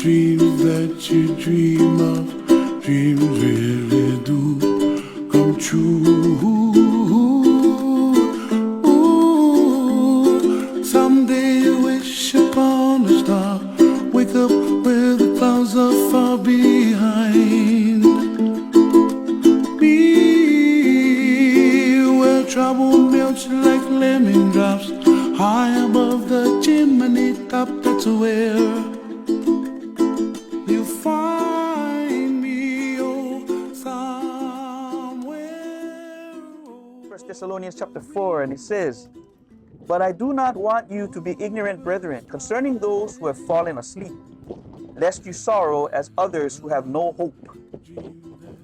dreams that you dream of, dreams really do come true. Ooh, someday you wish upon a star, wake up where the clouds are far behind me, where trouble melts like lemon drops high above the chimney top. That's where you find me, oh, somewhere. 1 Thessalonians chapter 4, and it says, "But I do not want you to be ignorant, brethren, concerning those who have fallen asleep, lest you sorrow as others who have no hope.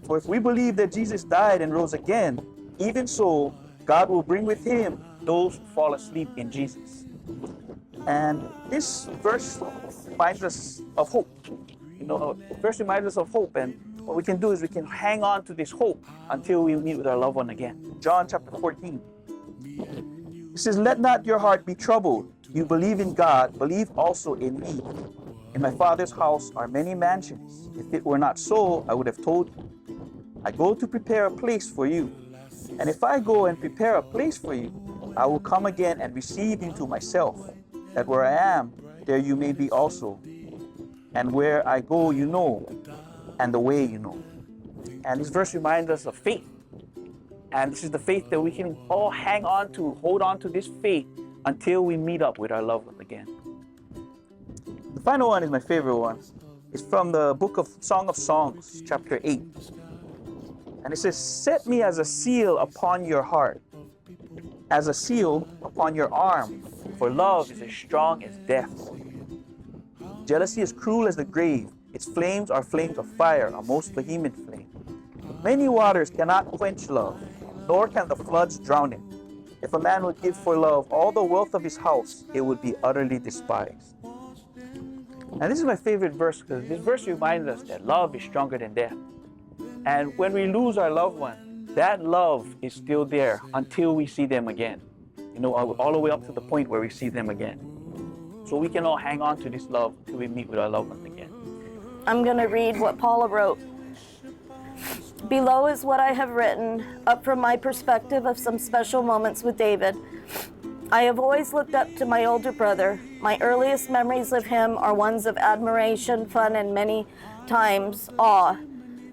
For if we believe that Jesus died and rose again, even so God will bring with him those who fall asleep in Jesus." And this verse reminds us of hope. Verse reminds us of hope, and what we can do is we can hang on to this hope until we meet with our loved one again. John chapter 14. It says, "Let not your heart be troubled. You believe in God, believe also in me. In my Father's house are many mansions. If it were not so, I would have told you. I go to prepare a place for you. And if I go and prepare a place for you, I will come again and receive you to myself, that where I am, there you may be also. And where I go, you know, and the way you know." And this verse reminds us of faith. And this is the faith that we can all hang on to, hold on to this faith until we meet up with our loved one again. The final one is my favorite one. It's from the book of Song of Songs, chapter 8. And it says, "Set me as a seal upon your heart, as a seal upon your arm, for love is as strong as death. Jealousy is cruel as the grave. Its flames are flames of fire, a most vehement flame. Many waters cannot quench love, nor can the floods drown it. If a man would give for love all the wealth of his house, it would be utterly despised." And this is my favorite verse, because this verse reminds us that love is stronger than death. And when we lose our loved one, that love is still there until we see them again. All the way up to the point where we see them again. So we can all hang on to this love till we meet with our loved ones again. I'm going to read what Paula wrote. "Below is what I have written, up from my perspective of some special moments with David. I have always looked up to my older brother. My earliest memories of him are ones of admiration, fun, and many times awe.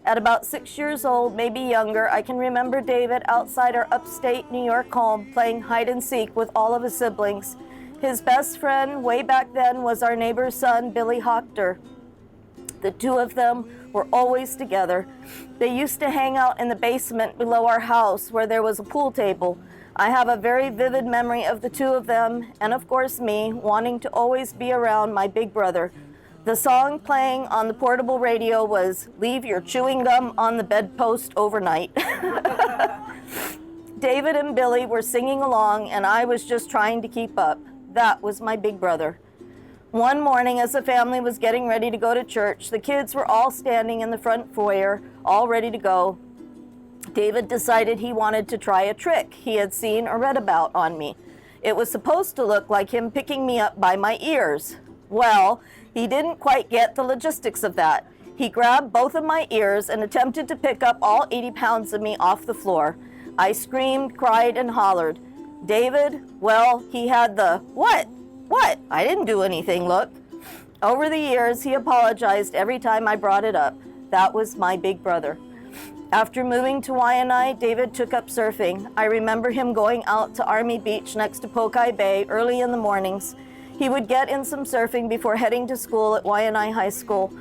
At about 6 years old, maybe younger, I can remember David outside our upstate New York home playing hide and seek with all of his siblings. His best friend way back then was our neighbor's son, Billy Hochter. The two of them were always together. They used to hang out in the basement below our house where there was a pool table. I have a very vivid memory of the two of them, and of course me, wanting to always be around my big brother. The song playing on the portable radio was 'Leave Your Chewing Gum on the Bedpost Overnight.' David and Billy were singing along, and I was just trying to keep up. That was my big brother. One morning, as the family was getting ready to go to church, the kids were all standing in the front foyer, all ready to go. David decided he wanted to try a trick he had seen or read about on me. It was supposed to look like him picking me up by my ears. Well, he didn't quite get the logistics of that. He grabbed both of my ears and attempted to pick up all 80 pounds of me off the floor. I screamed, cried, and hollered. David, well, he had the, "What? What? I didn't do anything, look." Over the years, he apologized every time I brought it up. That was my big brother. After moving to Waianae, David took up surfing. I remember him going out to Army Beach next to Pokai Bay early in the mornings. He would get in some surfing before heading to school at Waianae High School.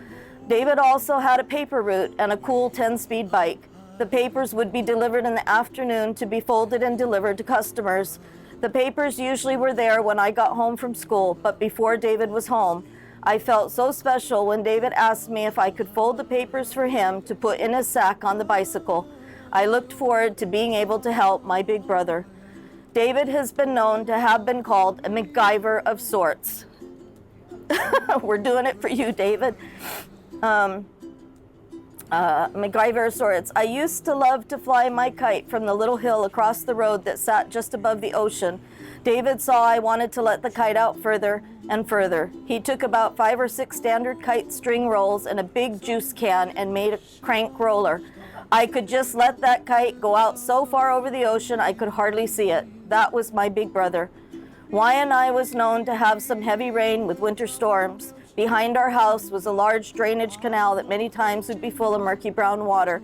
David also had a paper route and a cool 10-speed bike. The papers would be delivered in the afternoon to be folded and delivered to customers. The papers usually were there when I got home from school, but before David was home, I felt so special when David asked me if I could fold the papers for him to put in his sack on the bicycle. I looked forward to being able to help my big brother. David has been known to have been called a MacGyver of sorts. We're doing it for you, David. MacGyver of sorts. I used to love to fly my kite from the little hill across the road that sat just above the ocean. David saw I wanted to let the kite out further and further. He took about 5 or 6 standard kite string rolls and a big juice can and made a crank roller. I could just let that kite go out so far over the ocean I could hardly see it. That was my big brother. Waianae was known to have some heavy rain with winter storms. Behind our house was a large drainage canal that many times would be full of murky brown water.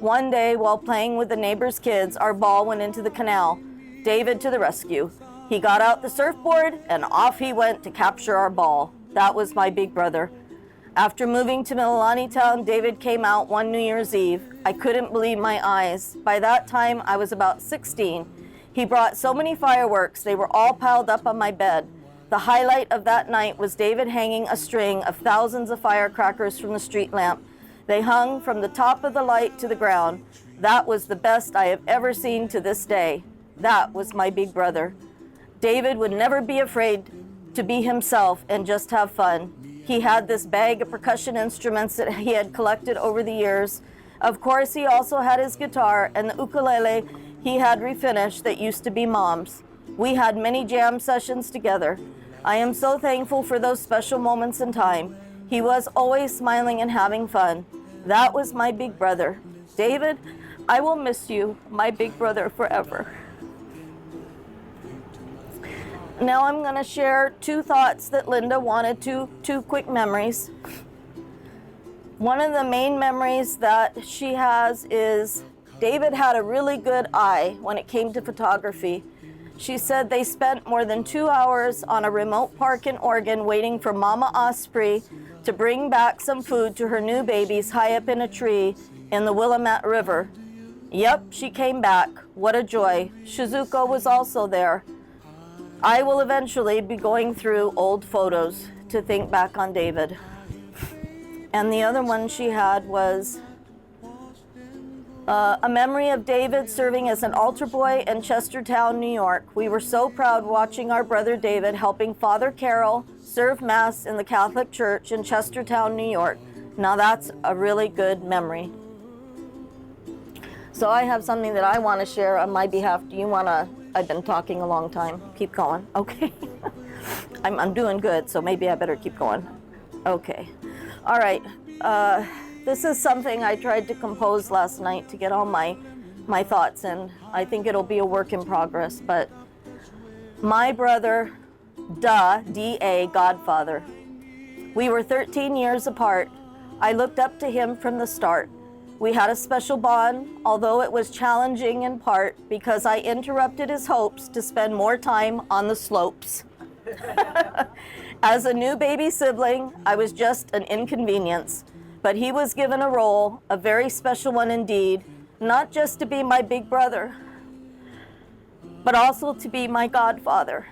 One day, while playing with the neighbor's kids, our ball went into the canal. David to the rescue. He got out the surfboard and off he went to capture our ball. That was my big brother. After moving to Mililani Town, David came out one New Year's Eve. I couldn't believe my eyes. By that time, I was about 16. He brought so many fireworks, they were all piled up on my bed. The highlight of that night was David hanging a string of thousands of firecrackers from the street lamp. They hung from the top of the light to the ground. That was the best I have ever seen to this day. That was my big brother. David would never be afraid to be himself and just have fun. He had this bag of percussion instruments that he had collected over the years. Of course, he also had his guitar and the ukulele he had refinished that used to be Mom's. We had many jam sessions together. I am so thankful for those special moments in time. He was always smiling and having fun. That was my big brother. David, I will miss you, my big brother, forever. Now I'm going to share 2 thoughts that Linda wanted, two quick memories. One of the main memories that she has is David had a really good eye when it came to photography. She said they spent more than 2 hours on a remote park in Oregon waiting for Mama Osprey to bring back some food to her new babies high up in a tree in the Willamette River. Yep, she came back. What a joy. Shizuko was also there. I will eventually be going through old photos to think back on David. And the other one she had was a memory of David serving as an altar boy in Chestertown, New York. We were so proud watching our brother David helping Father Carol serve Mass in the Catholic Church in Chestertown, New York. Now that's a really good memory. So I have something that I want to share on my behalf. Do you want to? I've been talking a long time. Keep going. Okay. I'm doing good, so maybe I better keep going. Okay. All right. This is something I tried to compose last night to get all my thoughts in. I think it'll be a work in progress, but my brother, D.A., Godfather. We were 13 years apart. I looked up to him from the start. We had a special bond, although it was challenging in part because I interrupted his hopes to spend more time on the slopes. As a new baby sibling, I was just an inconvenience, but he was given a role, a very special one indeed, not just to be my big brother, but also to be my godfather,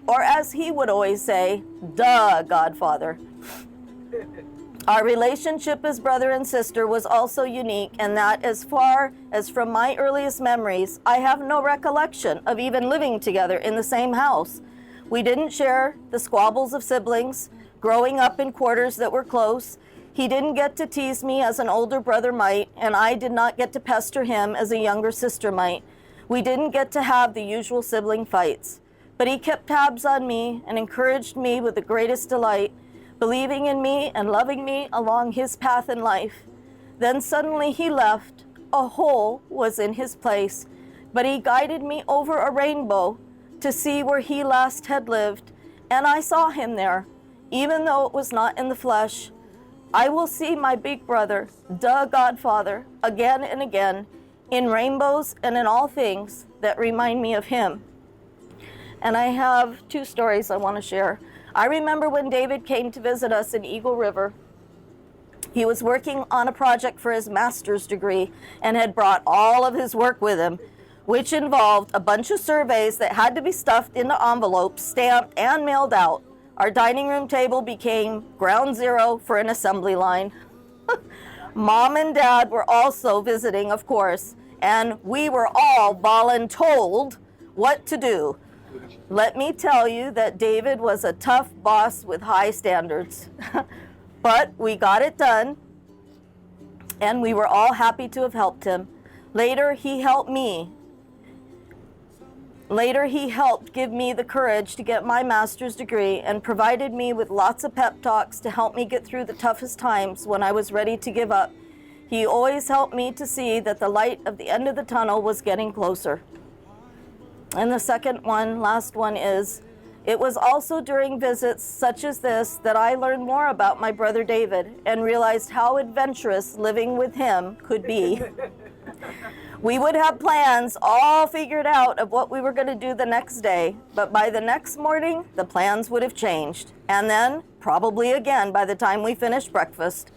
or as he would always say, duh, godfather. Our relationship as brother and sister was also unique in that as far as from my earliest memories, I have no recollection of even living together in the same house. We didn't share the squabbles of siblings, growing up in quarters that were close. He didn't get to tease me as an older brother might, and I did not get to pester him as a younger sister might. We didn't get to have the usual sibling fights, but he kept tabs on me and encouraged me with the greatest delight, believing in me and loving me along his path in life. Then suddenly he left. A hole was in his place, but he guided me over a rainbow to see where he last had lived, and I saw him there, even though it was not in the flesh. I will see my big brother, the Godfather, again and again, in rainbows and in all things that remind me of him. And I have 2 stories I want to share. I remember when David came to visit us in Eagle River. He was working on a project for his master's degree and had brought all of his work with him, which involved a bunch of surveys that had to be stuffed into envelopes, stamped, and mailed out. Our dining room table became ground zero for an assembly line. Mom and Dad were also visiting, of course, and we were all voluntold what to do. Let me tell you that David was a tough boss with high standards. But we got it done, and we were all happy to have helped him. Later, he helped me Later, he helped give me the courage to get my master's degree and provided me with lots of pep talks to help me get through the toughest times when I was ready to give up. He always helped me to see that the light of the end of the tunnel was getting closer. And the second one, last one is, it was also during visits such as this that I learned more about my brother David and realized how adventurous living with him could be. We would have plans all figured out of what we were going to do the next day, but by the next morning, the plans would have changed. And then, probably again by the time we finished breakfast.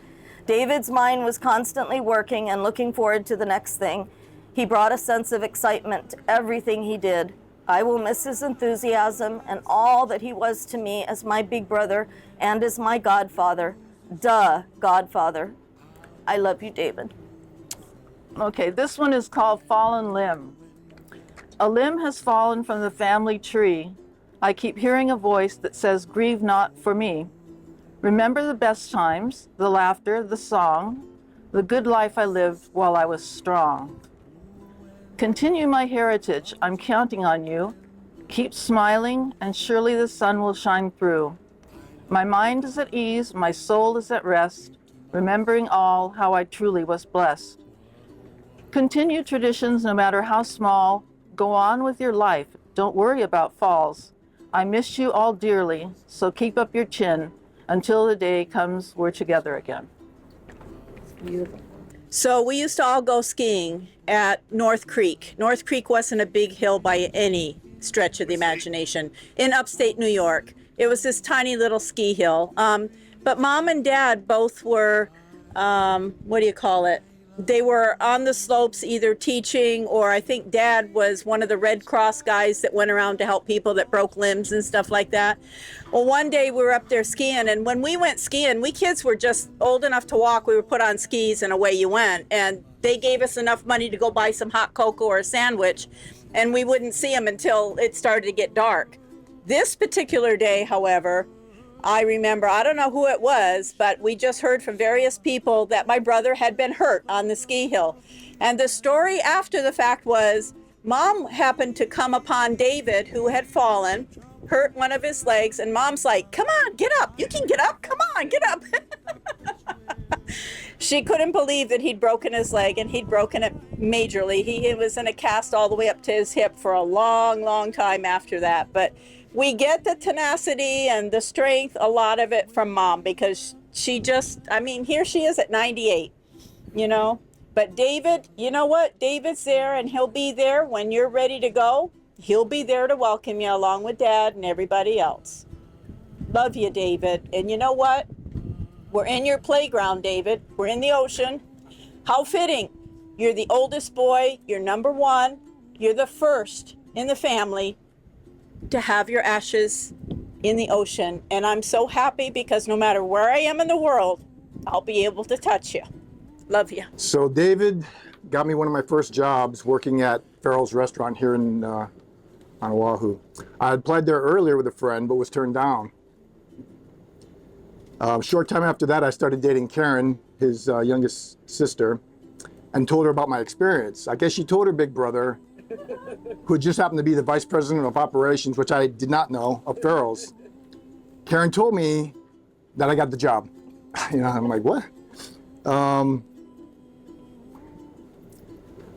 David's mind was constantly working and looking forward to the next thing. He brought a sense of excitement to everything he did. I will miss his enthusiasm and all that he was to me as my big brother and as my godfather. Godfather. I love you, David. Okay, this one is called Fallen Limb. A limb has fallen from the family tree. I keep hearing a voice that says, "Grieve not for me." Remember the best times, the laughter, the song, the good life I lived while I was strong. Continue my heritage, I'm counting on you. Keep smiling, and surely the sun will shine through. My mind is at ease, my soul is at rest, remembering all how I truly was blessed. Continue traditions no matter how small. Go on with your life, don't worry about falls. I miss you all dearly, so keep up your chin until the day comes we're together again. Beautiful. So we used to all go skiing at North Creek. North Creek wasn't a big hill by any stretch of the imagination in upstate New York. It was this tiny little ski hill. But Mom and Dad both were, they were on the slopes either teaching, or I think Dad was one of the Red Cross guys that went around to help people that broke limbs and stuff like that. Well, one day we were up there skiing, and when we went skiing, we kids were just old enough to walk. We were put on skis and away you went. And they gave us enough money to go buy some hot cocoa or a sandwich, and we wouldn't see them until it started to get dark. This particular day, however, I remember, I don't know who it was, but we just heard from various people that my brother had been hurt on the ski hill. And the story after the fact was, Mom happened to come upon David, who had fallen, hurt one of his legs, and Mom's like, "Come on, get up. You can get up. Come on, get up." She couldn't believe that he'd broken his leg, and he'd broken it majorly. He was in a cast all the way up to his hip for a long, long time after that. But we get the tenacity and the strength, a lot of it from Mom, because she just, here she is at 98, But David, you know what? David's there, and he'll be there when you're ready to go. He'll be there to welcome you along with Dad and everybody else. Love you, David. And you know what? We're in your playground, David. We're in the ocean. How fitting. You're the oldest boy. You're number one. You're the first in the family to have your ashes in the ocean. And I'm so happy because no matter where I am in the world, I'll be able to touch you. Love you. So David got me one of my first jobs working at Farrell's restaurant here in on Oahu. I had applied there earlier with a friend, but was turned down. Short time after that, I started dating Karen, his youngest sister, and told her about my experience. I guess she told her big brother, who just happened to be the vice president of operations, which I did not know, of Farrell's. Karen told me that I got the job. I'm like, what?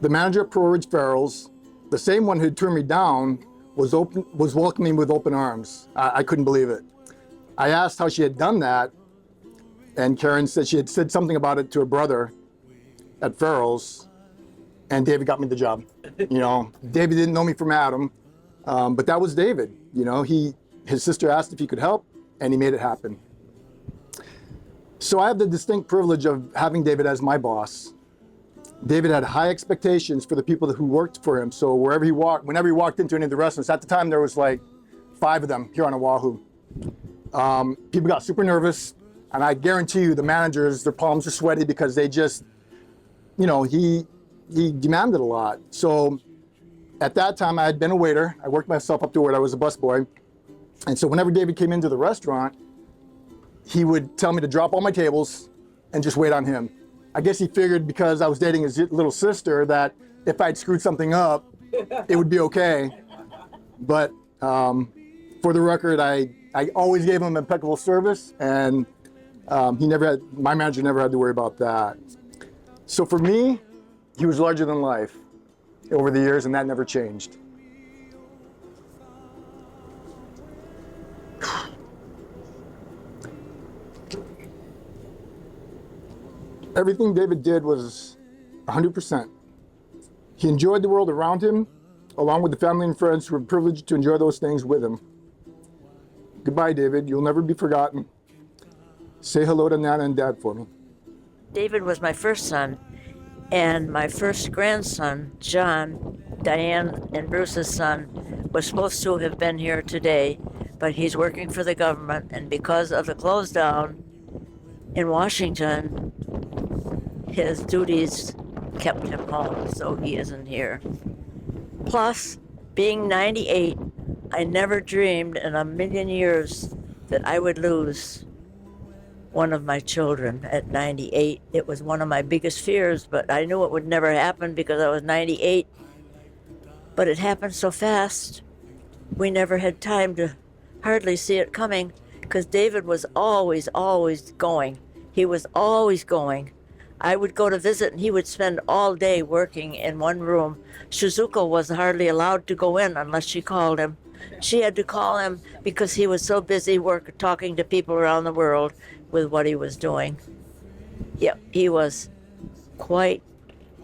The manager at Pro Ridge Farrell's, the same one who turned me down, was welcoming me with open arms. I couldn't believe it. I asked how she had done that, and Karen said she had said something about it to her brother at Farrell's, and David got me the job. David didn't know me from Adam, but that was David. His sister asked if he could help, and he made it happen. So I have the distinct privilege of having David as my boss. David had high expectations for the people who worked for him. So whenever he walked into any of the restaurants, at the time there was like 5 of them here on Oahu. People got super nervous, and I guarantee you the managers, their palms are sweaty because they just, he demanded a lot. So at that time I had been a waiter. I worked myself up to where I was a busboy. And so whenever David came into the restaurant, he would tell me to drop all my tables and just wait on him. I guess he figured because I was dating his little sister that if I'd screwed something up, it would be okay. But for the record, I always gave him impeccable service, and my manager never had to worry about that. So for me, he was larger than life over the years, and that never changed. Everything David did was 100%. He enjoyed the world around him, along with the family and friends who were privileged to enjoy those things with him. Goodbye, David. You'll never be forgotten. Say hello to Nana and Dad for me. David was my first son, and my first grandson, John, Diane and Bruce's son, was supposed to have been here today, but he's working for the government, and because of the close down in Washington, his duties kept him home, so he isn't here. Plus, being 98, I never dreamed in a million years that I would lose one of my children at 98. It was one of my biggest fears, but I knew it would never happen because I was 98. But it happened so fast, we never had time to hardly see it coming, because David was always going. He was always going. I would go to visit and he would spend all day working in one room. Shizuko was hardly allowed to go in unless she called him. She had to call him because he was so busy talking to people around the world with what he was doing. Yep, he was quite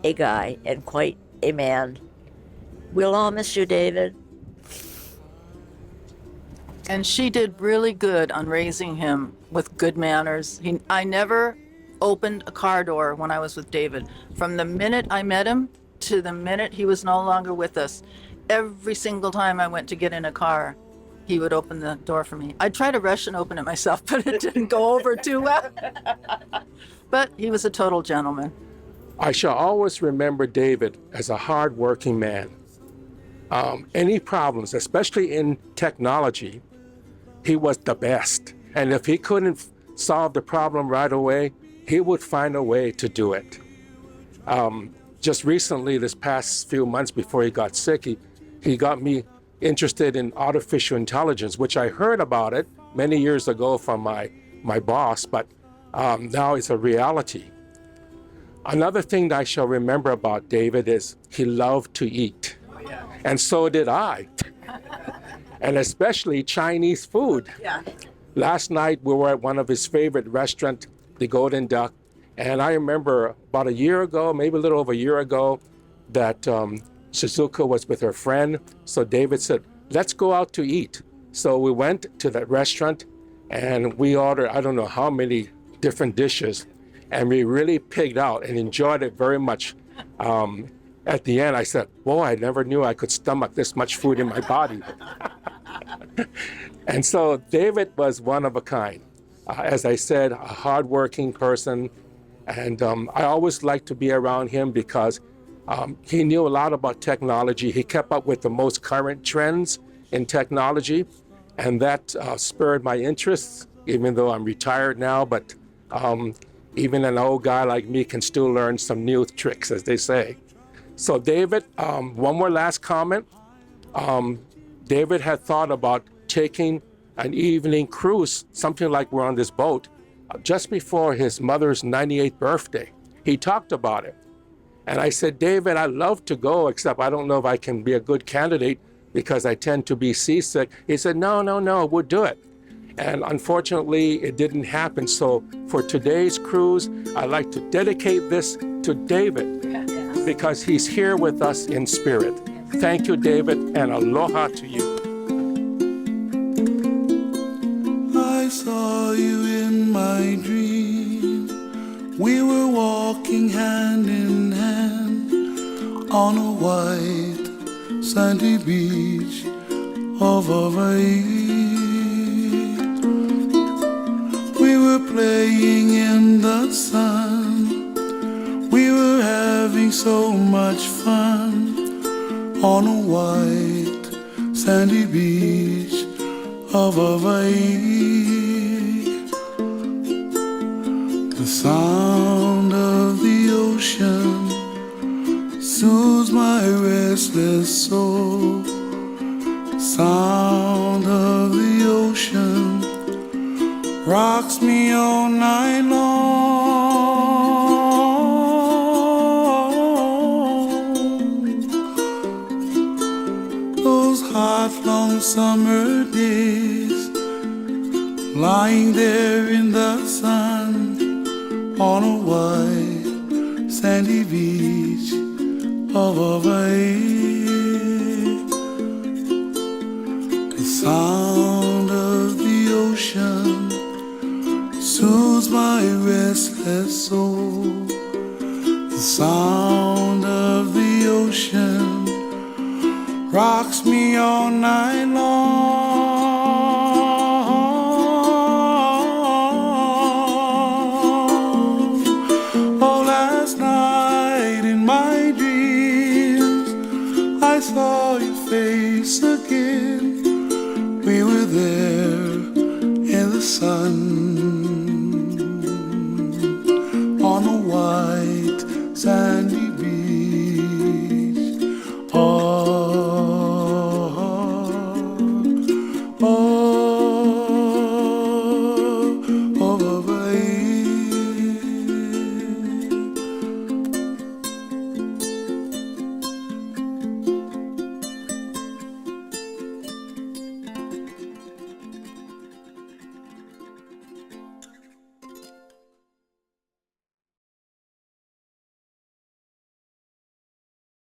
a guy and quite a man. We'll all miss you, David. And she did really good on raising him with good manners. I never opened a car door when I was with David. From the minute I met him to the minute he was no longer with us, every single time I went to get in a car, he would open the door for me. I'd try to rush and open it myself, but it didn't go over too well. But he was a total gentleman. I shall always remember David as a hard-working man. Any problems, especially in technology, he was the best. And if he couldn't solve the problem right away, he would find a way to do it. Just recently, this past few months before he got sick, he got me interested in artificial intelligence, which I heard about it many years ago from my boss, but now it's a reality. Another thing that I shall remember about David is he loved to eat. And so did I. And especially Chinese food. Yeah. Last night we were at one of his favorite restaurants, the Golden Duck, and I remember about a year ago, maybe a little over a year ago, that Shizuka was with her friend. So David said, let's go out to eat. So we went to that restaurant and we ordered, I don't know how many different dishes, and we really pigged out and enjoyed it very much. At the end, I said, whoa, I never knew I could stomach this much food in my body. And so David was one of a kind. As I said, a hardworking person. And I always liked to be around him because he knew a lot about technology. He kept up with the most current trends in technology. And that spurred my interests, even though I'm retired now. But even an old guy like me can still learn some new tricks, as they say. So David, one more last comment. David had thought about taking an evening cruise, something like we're on this boat, just before his mother's 98th birthday. He talked about it. And I said, David, I'd love to go, except I don't know if I can be a good candidate because I tend to be seasick. He said, no, we'll do it. And unfortunately, it didn't happen. So for today's cruise, I'd like to dedicate this to David because he's here with us in spirit. Thank you, David, and aloha to you. I saw you in my dream. We were walking hand in hand on a white sandy beach of Hawaii. We were playing in the sun. We were having so much fun on a white sandy beach of Hawaii. The sound of the ocean soothes my restless soul. sound of the ocean rocks me all night long. Those hot, long summer days, lying there in the sun on a white sandy beach of Hawaii. The sound of the ocean soothes my restless soul. The sound of the ocean rocks me all night long.